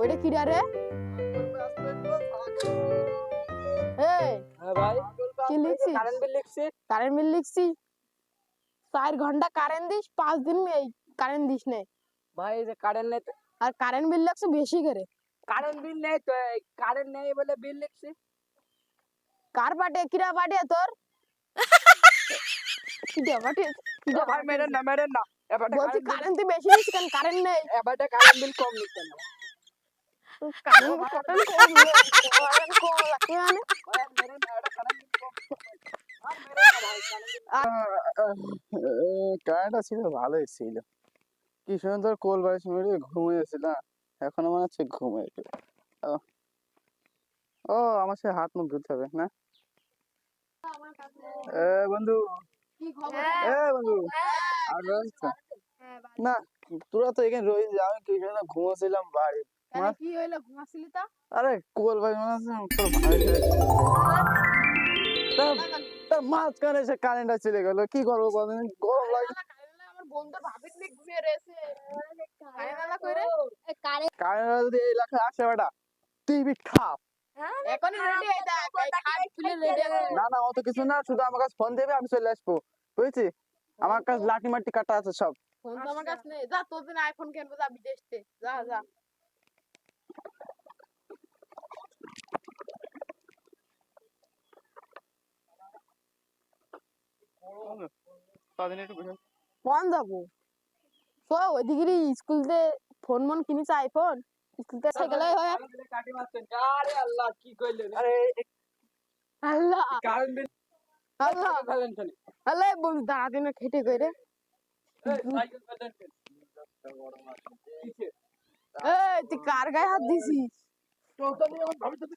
ওইটা কি রে? এই হ্যাঁ ভাই, কি লিখছিস? কারেন্ট বিল লিখছি। কারেন্ট বিল লিখছি। 4 ঘন্টা কারেন্ট দিস, 5 দিন এই কারেন্ট দিস নে। ভাই এই যে কারেন্ট নেই, আর কারেন্ট বিল লাগছে বেশি করে। কারেন্ট বিল নেই তো, কারেন্ট নেই বলে বিল লিখছি। কার পাটে কিরা পাটে তোর? কিরা পাটে? কিরা ভাই মেরেন না, মেরেন না। এবারে বলছি কারেন্ট বিল, কারেন্ট তুই বেশি নিস কেন? কারেন্ট নেই। এবারে কারেন্ট বিল কম নিচ্ছে না। কারেন্ট কম কারেন্ট কম লাগবে মানে। ভাই আর মেরেন না, এটা কারেন্ট বিল কম। আর মেরেন না ভাই, কারেন্ট বিল কারেন্টটা ছিল ভালোই ছিল, কি সুন্দর কোল বালিশ মেরে ঘুমিয়েছিল। এখন মনে হচ্ছে ঘুমিয়ে গেল। ও ও, আমার সে হাত মুখ ধুতে হবে না? এ বন্ধু, কি খবর? এ বন্ধু, আর রয়েছ না? তোরা তো এখানে রয়েছিস, আমি কি সুন্দর ঘুমোছিলাম বাড়ি। কেন কি হইলো? ঘুমাসিলি তা? আরে কোল বালিশ মনে হচ্ছে তোর ভাই ছেড়ে তার মাঝখানে এসে কারেন্টটা চলে গেল, কি করবো বলেন? গরম লাগে। আমার বন্ধু ভাবির নিয়ে ঘুমিয়ে রয়েছে। কারেন্ট কইরে? কারেন্ট যদি এই এলাকায় আসে বেটা, টিভি ঠাপ। এখনই রেডি হয়ে যা, খাট খুলে রেডি আছে। না না, অত কিছু না, শুধু আমার কাছে ফোন দেবে, আমি চলে আসবো, বুঝেছি? আমার কাছে লাঠি মাটি কাটা আছে সব। ফোন তো আমার কাছে নেই। যা তোর জন্য আইফোন কিনবো, যা বিদেশ থেকে। যা যা। ফোন যাবো তো ওইদিকে স্কুল তে ফোন মন কিনেছে আইফোন। স্কুল তে সাইকেলে হয়। কাটি মারছেন। আরে আল্লাহ, কি কইলেন? আরে আল্লাহ কারেন্ট বিল আল্লাহ ফেলেন কেন? আল্লাহ বন্ধু দাঁড়া দিনে খেটে কইরে। এই সাইকেল ফেলেন কেন? কিসে? এই তুই কার গায়ে হাত দিছিস?